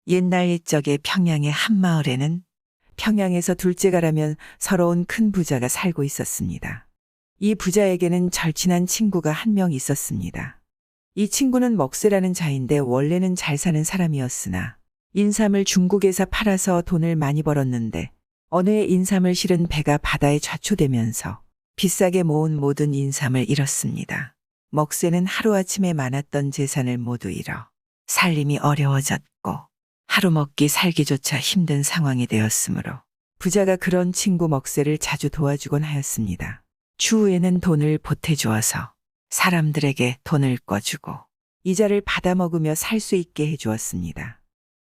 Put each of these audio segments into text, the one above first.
옛날 옛적의 평양의 한 마을에는 평양에서 둘째가라면 서러운 큰 부자가 살고 있었습니다. 이 부자에게는 절친한 친구가 한 명 있었습니다. 이 친구는 먹새라는 자인데 원래는 잘 사는 사람이었으나 인삼을 중국에서 팔아서 돈을 많이 벌었는데 어느 해 인삼을 실은 배가 바다에 좌초되면서 비싸게 모은 모든 인삼을 잃었습니다. 먹새는 하루아침에 많았던 재산을 모두 잃어 살림이 어려워졌고 하루 먹기 살기조차 힘든 상황이 되었으므로 부자가 그런 친구 먹새를 자주 도와주곤 하였습니다. 추후에는 돈을 보태주어서 사람들에게 돈을 꿔주고 이자를 받아먹으며 살 수 있게 해주었습니다.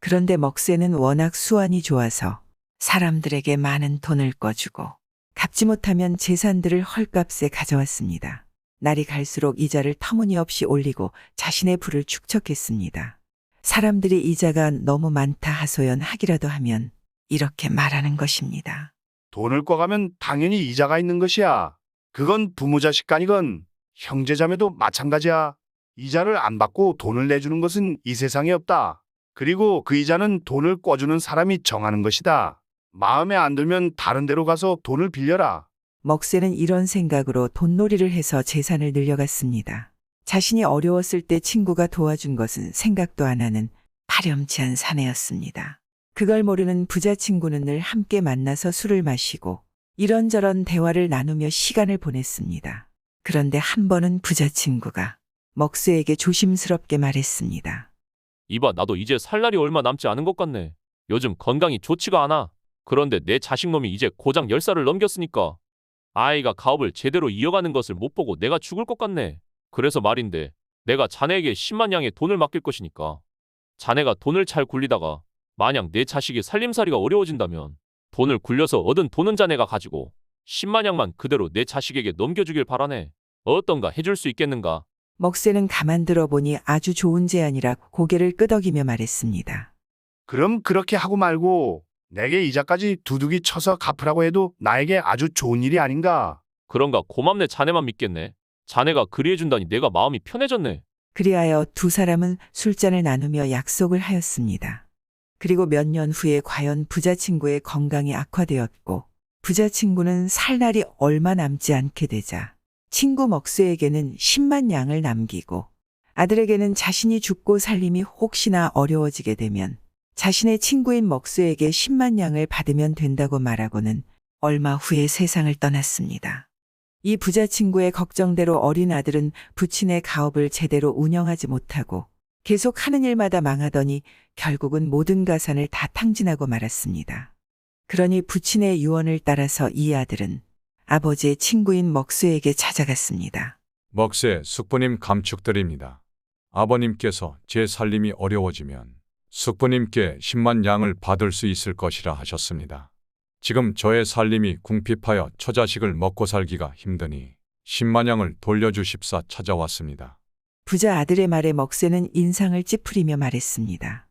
그런데 먹새는 워낙 수완이 좋아서 사람들에게 많은 돈을 꿔주고 갚지 못하면 재산들을 헐값에 가져왔습니다. 날이 갈수록 이자를 터무니없이 올리고 자신의 부를 축적했습니다. 사람들이 이자가 너무 많다 하소연하기라도 하면 이렇게 말하는 것입니다. 돈을 꿔가면 당연히 이자가 있는 것이야. 그건 부모 자식 간이건 형제자매도 마찬가지야. 이자를 안 받고 돈을 내주는 것은 이 세상에 없다. 그리고 그 이자는 돈을 꿔주는 사람이 정하는 것이다. 마음에 안 들면 다른 데로 가서 돈을 빌려라. 먹새는 이런 생각으로 돈놀이를 해서 재산을 늘려갔습니다. 자신이 어려웠을 때 친구가 도와준 것은 생각도 안 하는 파렴치한 사내였습니다. 그걸 모르는 부자 친구는 늘 함께 만나서 술을 마시고 이런저런 대화를 나누며 시간을 보냈습니다. 그런데 한 번은 부자 친구가 먹새에게 조심스럽게 말했습니다. 이봐, 나도 이제 살 날이 얼마 남지 않은 것 같네. 요즘 건강이 좋지가 않아. 그런데 내 자식놈이 이제 고작 10살을 넘겼으니까 아이가 가업을 제대로 이어가는 것을 못 보고 내가 죽을 것 같네. 그래서 말인데 내가 자네에게 10만 양의 돈을 맡길 것이니까 자네가 돈을 잘 굴리다가 만약 내 자식이 살림살이가 어려워진다면 돈을 굴려서 얻은 돈은 자네가 가지고 10만 양만 그대로 내 자식에게 넘겨주길 바라네. 어떤가 해줄 수 있겠는가? 먹새는 가만 들어보니 아주 좋은 제안이라 고개를 끄덕이며 말했습니다. 그럼 그렇게 하고 말고 내게 이자까지 두둑이 쳐서 갚으라고 해도 나에게 아주 좋은 일이 아닌가? 그런가 고맙네. 자네만 믿겠네. 자네가 그리해준다니 내가 마음이 편해졌네. 그리하여 두 사람은 술잔을 나누며 약속을 하였습니다. 그리고 몇 년 후에 과연 부자 친구의 건강이 악화되었고 부자 친구는 살 날이 얼마 남지 않게 되자 친구 먹새에게는 10만 양을 남기고 아들에게는 자신이 죽고 살림이 혹시나 어려워지게 되면 자신의 친구인 먹새에게 10만 양을 받으면 된다고 말하고는 얼마 후에 세상을 떠났습니다. 이 부자 친구의 걱정대로 어린 아들은 부친의 가업을 제대로 운영하지 못하고 계속 하는 일마다 망하더니 결국은 모든 가산을 다 탕진하고 말았습니다. 그러니 부친의 유언을 따라서 이 아들은 아버지의 친구인 먹새에게 찾아갔습니다. 먹새 숙부님 감축드립니다. 아버님께서 제 살림이 어려워지면 숙부님께 10만 양을 받을 수 있을 것이라 하셨습니다. 지금 저의 살림이 궁핍하여 처자식을 먹고 살기가 힘드니 10만 양을 돌려주십사 찾아왔습니다. 부자 아들의 말에 먹새는 인상을 찌푸리며 말했습니다.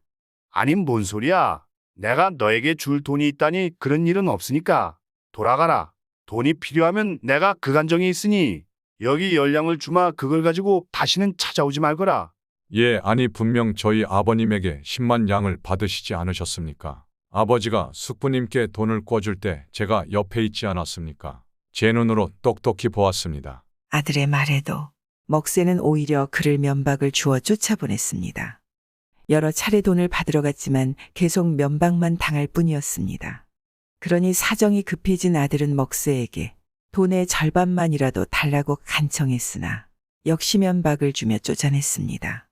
아니 뭔 소리야? 내가 너에게 줄 돈이 있다니 그런 일은 없으니까 돌아가라. 돈이 필요하면 내가 그간정이 있으니 여기 10냥을 주마. 그걸 가지고 다시는 찾아오지 말거라. 예, 아니 분명 저희 아버님에게 10만 양을 받으시지 않으셨습니까? 아버지가 숙부님께 돈을 꿔줄 때 제가 옆에 있지 않았습니까? 제 눈으로 똑똑히 보았습니다. 아들의 말에도 먹새는 오히려 그를 면박을 주어 쫓아보냈습니다. 여러 차례 돈을 받으러 갔지만 계속 면박만 당할 뿐이었습니다. 그러니 사정이 급해진 아들은 먹새에게 돈의 절반만이라도 달라고 간청했으나 역시 면박을 주며 쫓아냈습니다.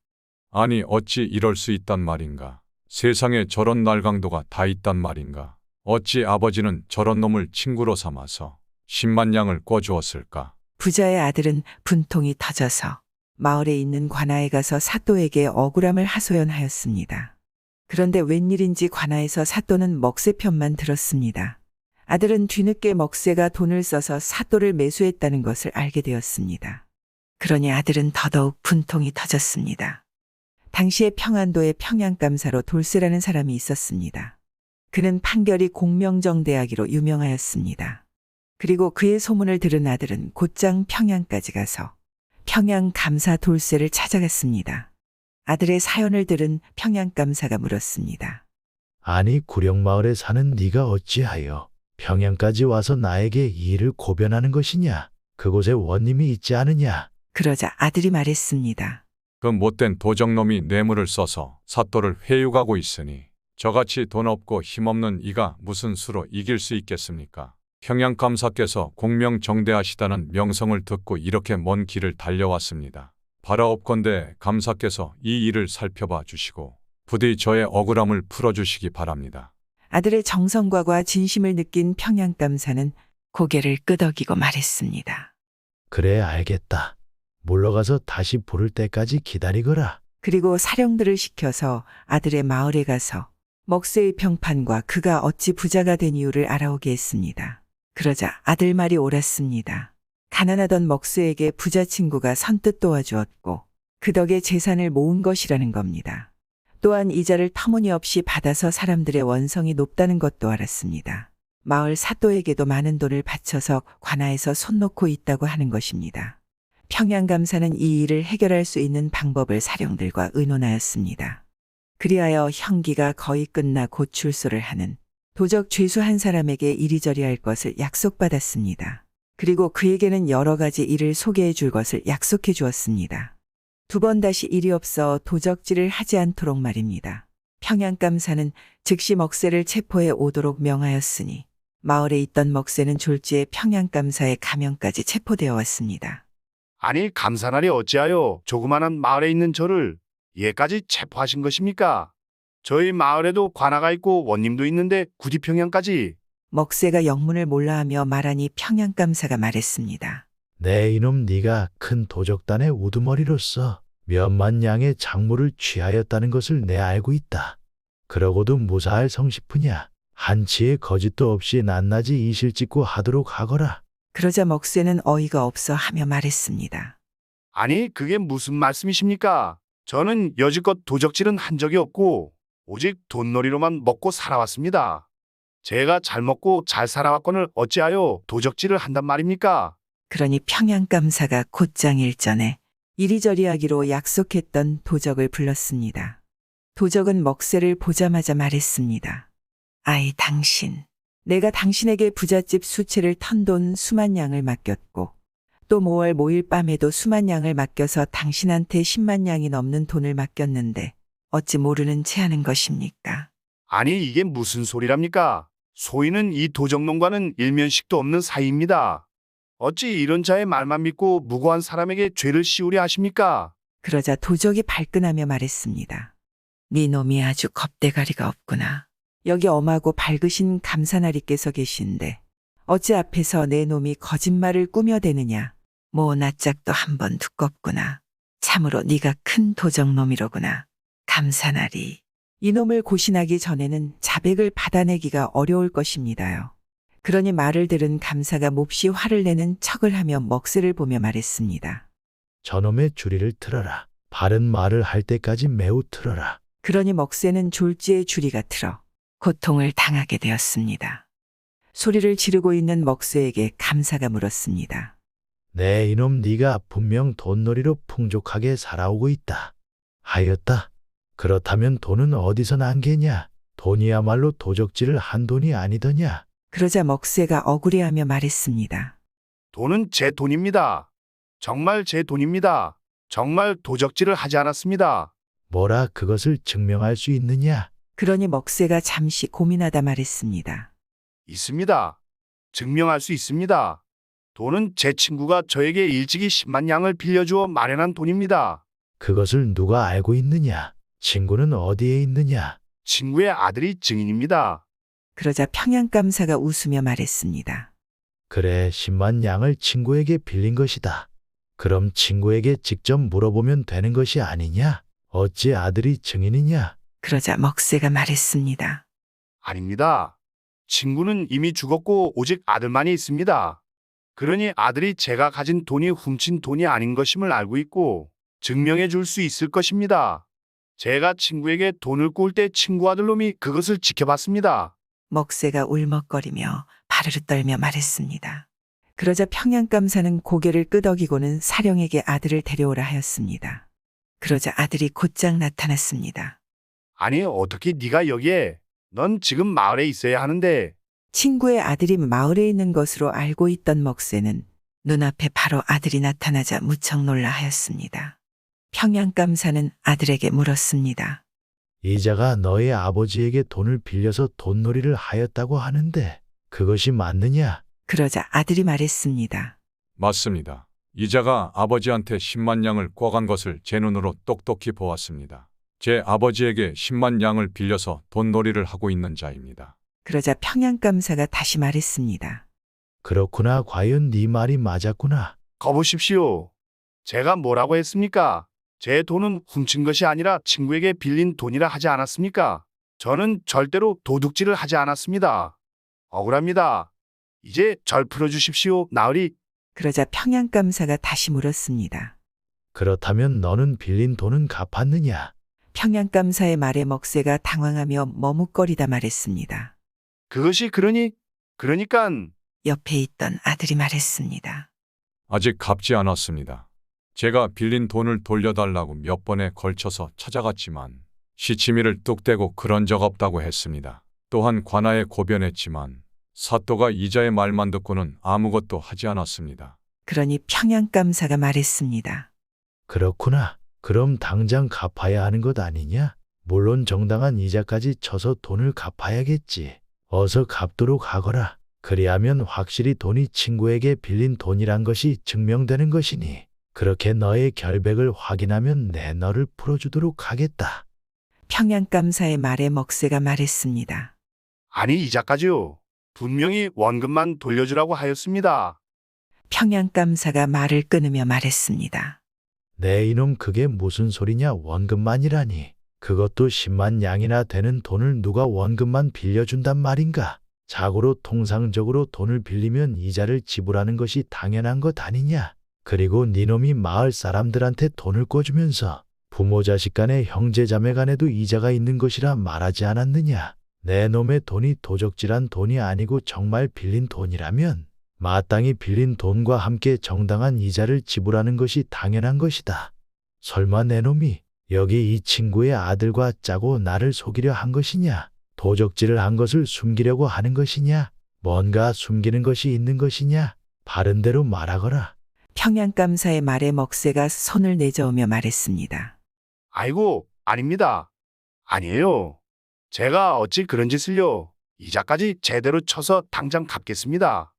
아니 어찌 이럴 수 있단 말인가? 세상에 저런 날강도가 다 있단 말인가? 어찌 아버지는 저런 놈을 친구로 삼아서 10만 양을 꿔주었을까? 부자의 아들은 분통이 터져서 마을에 있는 관아에 가서 사또에게 억울함을 하소연하였습니다. 그런데 웬일인지 관아에서 사또는 먹새 편만 들었습니다. 아들은 뒤늦게 먹새가 돈을 써서 사또를 매수했다는 것을 알게 되었습니다. 그러니 아들은 더더욱 분통이 터졌습니다. 당시에 평안도에 평양감사로 돌쇠라는 사람이 있었습니다. 그는 판결이 공명정대하기로 유명하였습니다. 그리고 그의 소문을 들은 아들은 곧장 평양까지 가서 평양감사 돌쇠를 찾아갔습니다. 아들의 사연을 들은 평양감사가 물었습니다. 아니 구령마을에 사는 네가 어찌하여 평양까지 와서 나에게 이 일을 고변하는 것이냐? 그곳에 원님이 있지 않으냐? 그러자 아들이 말했습니다. 그 못된 도적놈이 뇌물을 써서 사또를 회유하고 있으니 저같이 돈 없고 힘없는 이가 무슨 수로 이길 수 있겠습니까? 평양감사께서 공명정대하시다는 명성을 듣고 이렇게 먼 길을 달려왔습니다. 바라옵건대 감사께서 이 일을 살펴봐 주시고 부디 저의 억울함을 풀어주시기 바랍니다. 아들의 정성과 진심을 느낀 평양감사는 고개를 끄덕이고 말했습니다. 그래 알겠다. 물러가서 다시 부를 때까지 기다리거라. 그리고 사령들을 시켜서 아들의 마을에 가서 먹새의 평판과 그가 어찌 부자가 된 이유를 알아오게 했습니다. 그러자 아들 말이 옳았습니다. 가난하던 먹새에게 부자 친구가 선뜻 도와주었고 그 덕에 재산을 모은 것이라는 겁니다. 또한 이자를 터무니없이 받아서 사람들의 원성이 높다는 것도 알았습니다. 마을 사또에게도 많은 돈을 바쳐서 관아에서 손 놓고 있다고 하는 것입니다. 평양감사는 이 일을 해결할 수 있는 방법을 사령들과 의논하였습니다. 그리하여 형기가 거의 끝나 곧 출소를 하는 도적 죄수 한 사람에게 이리저리 할 것을 약속받았습니다. 그리고 그에게는 여러 가지 일을 소개해 줄 것을 약속해 주었습니다. 두 번 다시 일이 없어 도적질을 하지 않도록 말입니다. 평양감사는 즉시 먹새를 체포해 오도록 명하였으니 마을에 있던 먹새는 졸지에 평양감사의 가면까지 체포되어 왔습니다. 아니 감사날이 어찌하여 조그마한 마을에 있는 저를 얘까지 체포하신 것입니까? 저희 마을에도 관아가 있고 원님도 있는데 굳이 평양까지. 먹새가 영문을 몰라하며 말하니 평양감사가 말했습니다. 내 이놈 네가 큰 도적단의 우두머리로서 몇만 양의 작물을 취하였다는 것을 내 알고 있다. 그러고도 무사할 성시프냐? 한치의 거짓도 없이 낱낱이 이실 짓고 하도록 하거라. 그러자 먹새는 어이가 없어 하며 말했습니다. 아니 그게 무슨 말씀이십니까? 저는 여지껏 도적질은 한 적이 없고 오직 돈놀이로만 먹고 살아왔습니다. 제가 잘 먹고 잘 살아왔건을 어찌하여 도적질을 한단 말입니까? 그러니 평양감사가 곧장 일전에 이리저리 하기로 약속했던 도적을 불렀습니다. 도적은 먹새를 보자마자 말했습니다. 아이 당신, 내가 당신에게 부잣집 수채를 턴 돈 수만 양을 맡겼고 또 모월 모일 밤에도 수만 양을 맡겨서 당신한테 10만 양이 넘는 돈을 맡겼는데 어찌 모르는 채 하는 것입니까? 아니 이게 무슨 소리랍니까? 소인은 이 도적놈과는 일면식도 없는 사이입니다. 어찌 이런 자의 말만 믿고 무고한 사람에게 죄를 씌우려 하십니까? 그러자 도적이 발끈하며 말했습니다. 네 놈이 아주 겁대가리가 없구나. 여기 엄하고 밝으신 감사나리께서 계신데 어찌 앞에서 내 놈이 거짓말을 꾸며대느냐. 뭐 낯짝도 한번 두껍구나. 참으로 네가 큰 도적놈이로구나. 감사나리. 이놈을 고신하기 전에는 자백을 받아내기가 어려울 것입니다요. 그러니 말을 들은 감사가 몹시 화를 내는 척을 하며 먹새를 보며 말했습니다. 저놈의 주리를 틀어라. 바른 말을 할 때까지 매우 틀어라. 그러니 먹새는 졸지에 주리가 틀어 고통을 당하게 되었습니다. 소리를 지르고 있는 먹새에게 감사가 물었습니다. 내 이놈 네가 분명 돈놀이로 풍족하게 살아오고 있다. 하였다. 그렇다면 돈은 어디서 난 게냐? 돈이야말로 도적질을 한 돈이 아니더냐? 그러자 먹새가 억울해하며 말했습니다. 돈은 제 돈입니다. 정말 제 돈입니다. 정말 도적질을 하지 않았습니다. 뭐라 그것을 증명할 수 있느냐? 그러니 먹새가 잠시 고민하다 말했습니다. 있습니다. 증명할 수 있습니다. 돈은 제 친구가 저에게 일찍이 10만 양을 빌려주어 마련한 돈입니다. 그것을 누가 알고 있느냐? 친구는 어디에 있느냐? 친구의 아들이 증인입니다. 그러자 평양감사가 웃으며 말했습니다. 그래, 10만 양을 친구에게 빌린 것이다. 그럼 친구에게 직접 물어보면 되는 것이 아니냐? 어찌 아들이 증인이냐? 그러자 먹새가 말했습니다. 아닙니다. 친구는 이미 죽었고 오직 아들만이 있습니다. 그러니 아들이 제가 가진 돈이 훔친 돈이 아닌 것임을 알고 있고 증명해 줄 수 있을 것입니다. 제가 친구에게 돈을 꿀 때 친구 아들놈이 그것을 지켜봤습니다. 먹새가 울먹거리며 바르르 떨며 말했습니다. 그러자 평양감사는 고개를 끄덕이고는 사령에게 아들을 데려오라 하였습니다. 그러자 아들이 곧장 나타났습니다. 아니 어떻게 네가 여기에 넌 지금 마을에 있어야 하는데 친구의 아들이 마을에 있는 것으로 알고 있던 먹새는 눈앞에 바로 아들이 나타나자 무척 놀라 하였습니다. 평양감사는 아들에게 물었습니다. 이자가 너의 아버지에게 돈을 빌려서 돈놀이를 하였다고 하는데 그것이 맞느냐? 그러자 아들이 말했습니다. 맞습니다. 이자가 아버지한테 10만 양을 꿔간 것을 제 눈으로 똑똑히 보았습니다. 제 아버지에게 10만 양을 빌려서 돈놀이를 하고 있는 자입니다. 그러자 평양감사가 다시 말했습니다. 그렇구나. 과연 네 말이 맞았구나. 거보십시오. 제가 뭐라고 했습니까? 제 돈은 훔친 것이 아니라 친구에게 빌린 돈이라 하지 않았습니까? 저는 절대로 도둑질을 하지 않았습니다. 억울합니다. 이제 절 풀어주십시오, 나으리. 그러자 평양감사가 다시 물었습니다. 그렇다면 너는 빌린 돈은 갚았느냐? 평양감사의 말에 먹새가 당황하며 머뭇거리다 말했습니다. 그것이 그러니깐 옆에 있던 아들이 말했습니다. 아직 갚지 않았습니다. 제가 빌린 돈을 돌려달라고 몇 번에 걸쳐서 찾아갔지만 시치미를 뚝 떼고 그런 적 없다고 했습니다. 또한 관아에 고변했지만 사또가 이자의 말만 듣고는 아무것도 하지 않았습니다. 그러니 평양감사가 말했습니다. 그렇구나. 그럼 당장 갚아야 하는 것 아니냐? 물론 정당한 이자까지 쳐서 돈을 갚아야겠지. 어서 갚도록 하거라. 그리하면 확실히 돈이 친구에게 빌린 돈이란 것이 증명되는 것이니 그렇게 너의 결백을 확인하면 내 너를 풀어주도록 하겠다. 평양감사의 말에 먹새가 말했습니다. 아니 이자까지요. 분명히 원금만 돌려주라고 하였습니다. 평양감사가 말을 끊으며 말했습니다. 내 이놈 그게 무슨 소리냐? 원금만이라니. 그것도 10만 양이나 되는 돈을 누가 원금만 빌려준단 말인가? 자고로 통상적으로 돈을 빌리면 이자를 지불하는 것이 당연한 것 아니냐? 그리고 니놈이 마을 사람들한테 돈을 꿔주면서 부모 자식 간에 형제 자매 간에도 이자가 있는 것이라 말하지 않았느냐? 내 놈의 돈이 도적질한 돈이 아니고 정말 빌린 돈이라면 마땅히 빌린 돈과 함께 정당한 이자를 지불하는 것이 당연한 것이다. 설마 내 놈이 여기 이 친구의 아들과 짜고 나를 속이려 한 것이냐? 도적질을 한 것을 숨기려고 하는 것이냐? 뭔가 숨기는 것이 있는 것이냐? 바른 대로 말하거라. 평양감사의 말에 먹새가 손을 내저으며 말했습니다. 아이고, 아닙니다. 아니에요. 제가 어찌 그런 짓을요. 이자까지 제대로 쳐서 당장 갚겠습니다.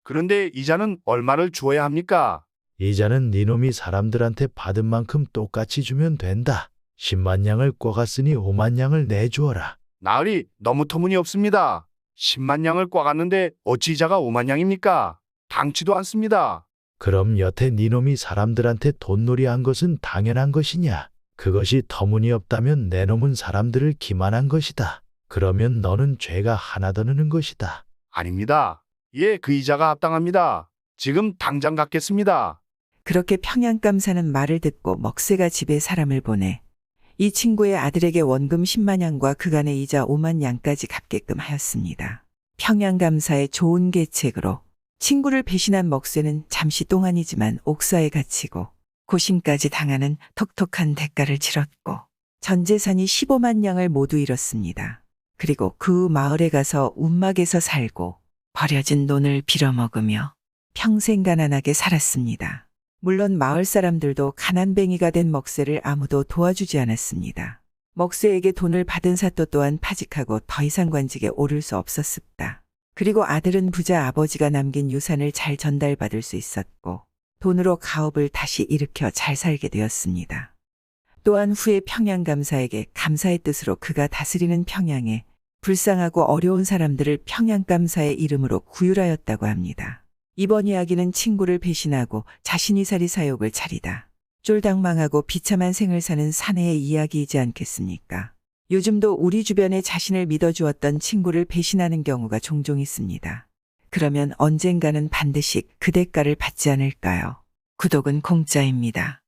그런데 이자는 얼마를 주어야 합니까? 이자는 니놈이 사람들한테 받은 만큼 똑같이 주면 된다. 10만 양을 꿔갔으니 5만 양을 내주어라. 나으리 너무 터무니없습니다. 10만 양을 꽈갔는데 어찌 이자가 5만 양입니까? 당치도 않습니다. 그럼 여태 니놈이 사람들한테 돈놀이한 것은 당연한 것이냐? 그것이 터무니없다면 내 놈은 사람들을 기만한 것이다. 그러면 너는 죄가 하나 더 느는 것이다. 아닙니다. 예, 그 이자가 합당합니다. 지금 당장 갚겠습니다. 그렇게 평양감사는 말을 듣고 먹새가 집에 사람을 보내 이 친구의 아들에게 원금 10만 양과 그간의 이자 5만 양까지 갚게끔 하였습니다. 평양감사의 좋은 계책으로 친구를 배신한 먹새는 잠시 동안이지만 옥사에 갇히고 고심까지 당하는 톡톡한 대가를 치렀고 전 재산이 15만 양을 모두 잃었습니다. 그리고 그 마을에 가서 움막에서 살고 버려진 돈을 빌어먹으며 평생 가난하게 살았습니다. 물론 마을 사람들도 가난뱅이가 된 먹새를 아무도 도와주지 않았습니다. 먹새에게 돈을 받은 사또 또한 파직하고 더 이상 관직에 오를 수 없었습니다. 그리고 아들은 부자 아버지가 남긴 유산을 잘 전달받을 수 있었고 돈으로 가업을 다시 일으켜 잘 살게 되었습니다. 또한 후에 평양감사에게 감사의 뜻으로 그가 다스리는 평양에 불쌍하고 어려운 사람들을 평양감사의 이름으로 구휼하였다고 합니다. 이번 이야기는 친구를 배신하고 자신이 살이 사욕을 차리다 쫄당망하고 비참한 생을 사는 사내의 이야기이지 않겠습니까? 요즘도 우리 주변에 자신을 믿어주었던 친구를 배신하는 경우가 종종 있습니다. 그러면 언젠가는 반드시 그 대가를 받지 않을까요? 구독은 공짜입니다.